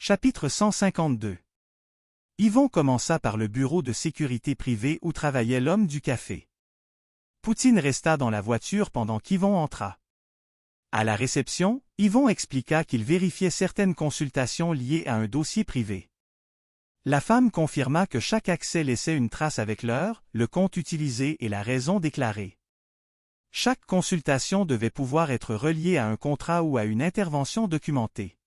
Chapitre 152. Yvon commença par le bureau de sécurité privée où travaillait l'homme du café. Poutine resta dans la voiture pendant qu'Yvon entra. À la réception, Yvon expliqua qu'il vérifiait certaines consultations liées à un dossier privé. La femme confirma que chaque accès laissait une trace avec l'heure, le compte utilisé et la raison déclarée. Chaque consultation devait pouvoir être reliée à un contrat ou à une intervention documentée.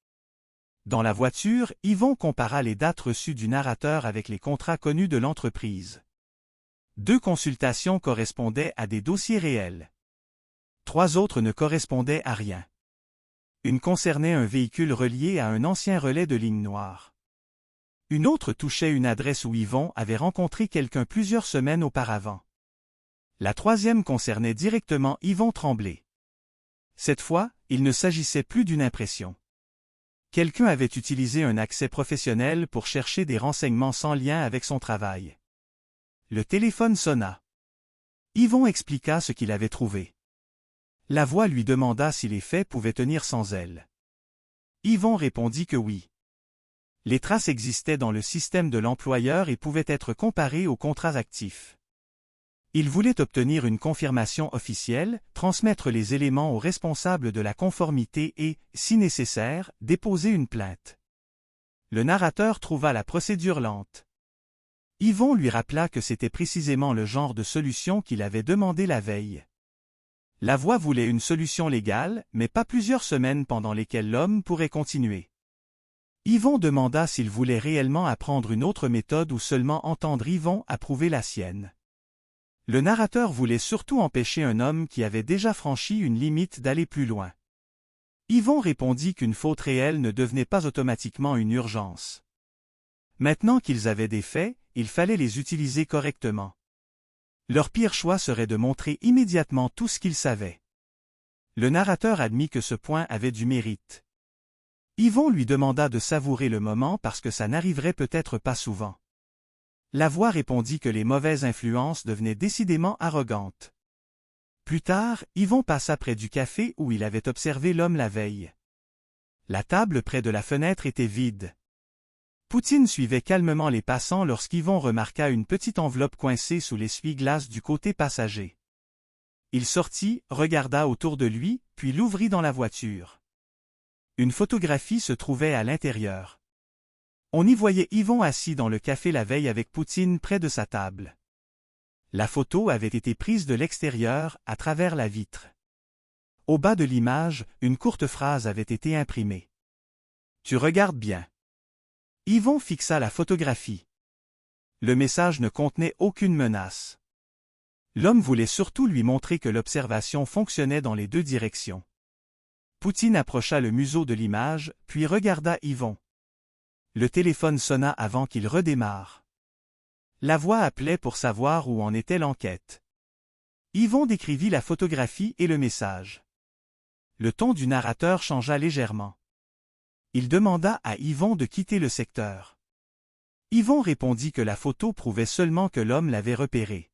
Dans la voiture, Yvon compara les dates reçues du narrateur avec les contrats connus de l'entreprise. 2 consultations correspondaient à des dossiers réels. 3 autres ne correspondaient à rien. Une concernait un véhicule relié à un ancien relais de ligne noire. Une autre touchait une adresse où Yvon avait rencontré quelqu'un plusieurs semaines auparavant. La 3e concernait directement Yvon Tremblay. Cette fois, il ne s'agissait plus d'une impression. Quelqu'un avait utilisé un accès professionnel pour chercher des renseignements sans lien avec son travail. Le téléphone sonna. Yvon expliqua ce qu'il avait trouvé. La voix lui demanda si les faits pouvaient tenir sans elle. Yvon répondit que oui. Les traces existaient dans le système de l'employeur et pouvaient être comparées aux contrats actifs. Il voulait obtenir une confirmation officielle, transmettre les éléments aux responsables de la conformité et, si nécessaire, déposer une plainte. Le narrateur trouva la procédure lente. Yvon lui rappela que c'était précisément le genre de solution qu'il avait demandé la veille. La voix voulait une solution légale, mais pas plusieurs semaines pendant lesquelles l'homme pourrait continuer. Yvon demanda s'il voulait réellement apprendre une autre méthode ou seulement entendre Yvon approuver la sienne. Le narrateur voulait surtout empêcher un homme qui avait déjà franchi une limite d'aller plus loin. Yvon répondit qu'une faute réelle ne devenait pas automatiquement une urgence. Maintenant qu'ils avaient des faits, il fallait les utiliser correctement. Leur pire choix serait de montrer immédiatement tout ce qu'ils savaient. Le narrateur admit que ce point avait du mérite. Yvon lui demanda de savourer le moment parce que ça n'arriverait peut-être pas souvent. La voix répondit que les mauvaises influences devenaient décidément arrogantes. Plus tard, Yvon passa près du café où il avait observé l'homme la veille. La table près de la fenêtre était vide. Poutine suivait calmement les passants lorsqu'Yvon remarqua une petite enveloppe coincée sous l'essuie-glace du côté passager. Il sortit, regarda autour de lui, puis l'ouvrit dans la voiture. Une photographie se trouvait à l'intérieur. On y voyait Yvon assis dans le café la veille avec Poutine près de sa table. La photo avait été prise de l'extérieur, à travers la vitre. Au bas de l'image, une courte phrase avait été imprimée. « Tu regardes bien. » Yvon fixa la photographie. Le message ne contenait aucune menace. L'homme voulait surtout lui montrer que l'observation fonctionnait dans les 2 directions. Poutine approcha le museau de l'image, puis regarda Yvon. Le téléphone sonna avant qu'il redémarre. La voix appelait pour savoir où en était l'enquête. Yvon décrivit la photographie et le message. Le ton du narrateur changea légèrement. Il demanda à Yvon de quitter le secteur. Yvon répondit que la photo prouvait seulement que l'homme l'avait repéré.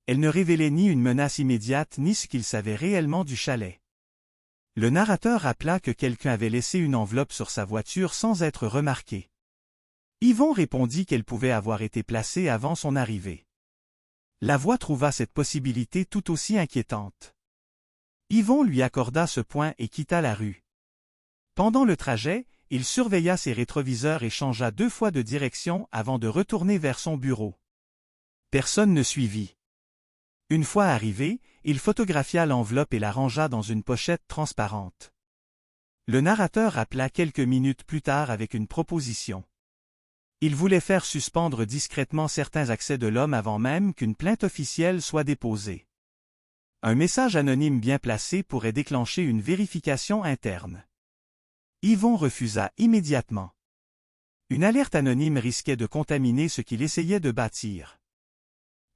Elle ne révélait ni une menace immédiate ni ce qu'il savait réellement du chalet. Le narrateur rappela que quelqu'un avait laissé une enveloppe sur sa voiture sans être remarqué. Yvon répondit qu'elle pouvait avoir été placée avant son arrivée. La voix trouva cette possibilité tout aussi inquiétante. Yvon lui accorda ce point et quitta la rue. Pendant le trajet, il surveilla ses rétroviseurs et changea 2 fois de direction avant de retourner vers son bureau. Personne ne suivit. Une fois arrivé, il photographia l'enveloppe et la rangea dans une pochette transparente. Le narrateur rappela quelques minutes plus tard avec une proposition. Il voulait faire suspendre discrètement certains accès de l'homme avant même qu'une plainte officielle soit déposée. Un message anonyme bien placé pourrait déclencher une vérification interne. Yvon refusa immédiatement. Une alerte anonyme risquait de contaminer ce qu'il essayait de bâtir.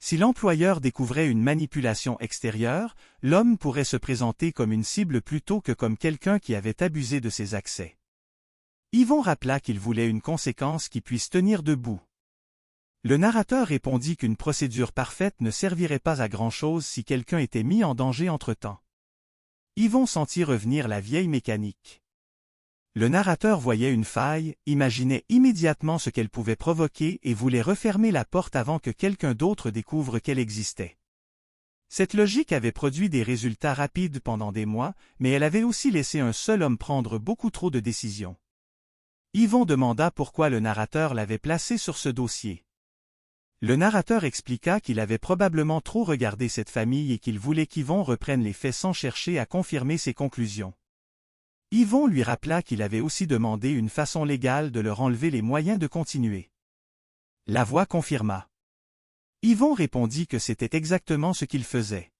Si l'employeur découvrait une manipulation extérieure, l'homme pourrait se présenter comme une cible plutôt que comme quelqu'un qui avait abusé de ses accès. Yvon rappela qu'il voulait une conséquence qui puisse tenir debout. Le narrateur répondit qu'une procédure parfaite ne servirait pas à grand-chose si quelqu'un était mis en danger entre-temps. Yvon sentit revenir la vieille mécanique. Le narrateur voyait une faille, imaginait immédiatement ce qu'elle pouvait provoquer et voulait refermer la porte avant que quelqu'un d'autre découvre qu'elle existait. Cette logique avait produit des résultats rapides pendant des mois, mais elle avait aussi laissé un seul homme prendre beaucoup trop de décisions. Yvon demanda pourquoi le narrateur l'avait placé sur ce dossier. Le narrateur expliqua qu'il avait probablement trop regardé cette famille et qu'il voulait qu'Yvon reprenne les faits sans chercher à confirmer ses conclusions. Yvon lui rappela qu'il avait aussi demandé une façon légale de leur enlever les moyens de continuer. La voix confirma. Yvon répondit que c'était exactement ce qu'il faisait.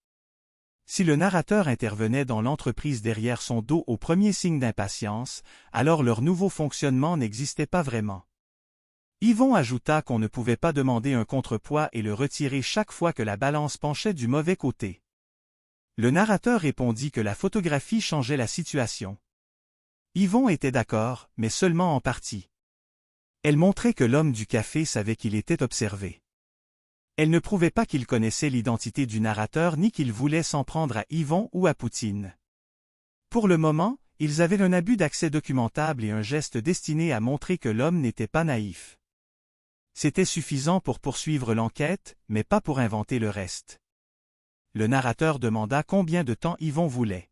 Si le narrateur intervenait dans l'entreprise derrière son dos au premier signe d'impatience, alors leur nouveau fonctionnement n'existait pas vraiment. Yvon ajouta qu'on ne pouvait pas demander un contrepoids et le retirer chaque fois que la balance penchait du mauvais côté. Le narrateur répondit que la photographie changeait la situation. Yvon était d'accord, mais seulement en partie. Elle montrait que l'homme du café savait qu'il était observé. Elle ne prouvait pas qu'il connaissait l'identité du narrateur ni qu'il voulait s'en prendre à Yvon ou à Poutine. Pour le moment, ils avaient un abus d'accès documentable et un geste destiné à montrer que l'homme n'était pas naïf. C'était suffisant pour poursuivre l'enquête, mais pas pour inventer le reste. Le narrateur demanda combien de temps Yvon voulait.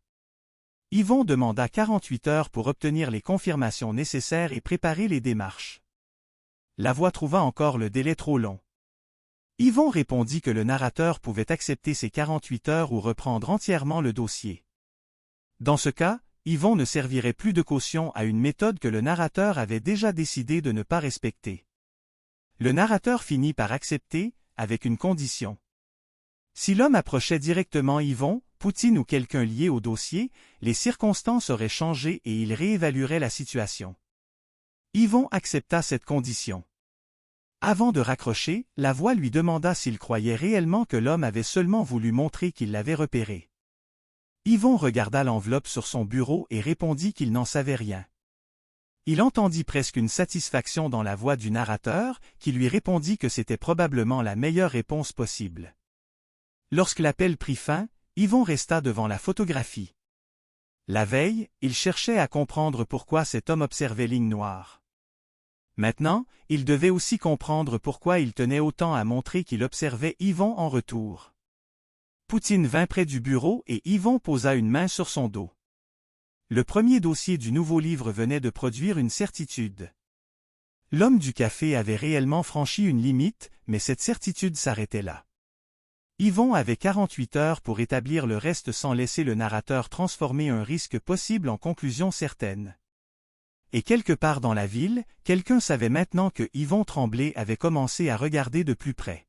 Yvon demanda 48 heures pour obtenir les confirmations nécessaires et préparer les démarches. La voix trouva encore le délai trop long. Yvon répondit que le narrateur pouvait accepter ces 48 heures ou reprendre entièrement le dossier. Dans ce cas, Yvon ne servirait plus de caution à une méthode que le narrateur avait déjà décidé de ne pas respecter. Le narrateur finit par accepter, avec une condition. Si l'homme approchait directement Yvon, Poutine ou quelqu'un lié au dossier, les circonstances auraient changé et il réévaluerait la situation. Yvon accepta cette condition. Avant de raccrocher, la voix lui demanda s'il croyait réellement que l'homme avait seulement voulu montrer qu'il l'avait repéré. Yvon regarda l'enveloppe sur son bureau et répondit qu'il n'en savait rien. Il entendit presque une satisfaction dans la voix du narrateur, qui lui répondit que c'était probablement la meilleure réponse possible. Lorsque l'appel prit fin, Yvon resta devant la photographie. La veille, il cherchait à comprendre pourquoi cet homme observait ligne noire. Maintenant, il devait aussi comprendre pourquoi il tenait autant à montrer qu'il observait Yvon en retour. Poutine vint près du bureau et Yvon posa une main sur son dos. Le premier dossier du nouveau livre venait de produire une certitude. L'homme du café avait réellement franchi une limite, mais cette certitude s'arrêtait là. Yvon avait 48 heures pour établir le reste sans laisser le narrateur transformer un risque possible en conclusion certaine. Et quelque part dans la ville, quelqu'un savait maintenant que Yvon Tremblay avait commencé à regarder de plus près.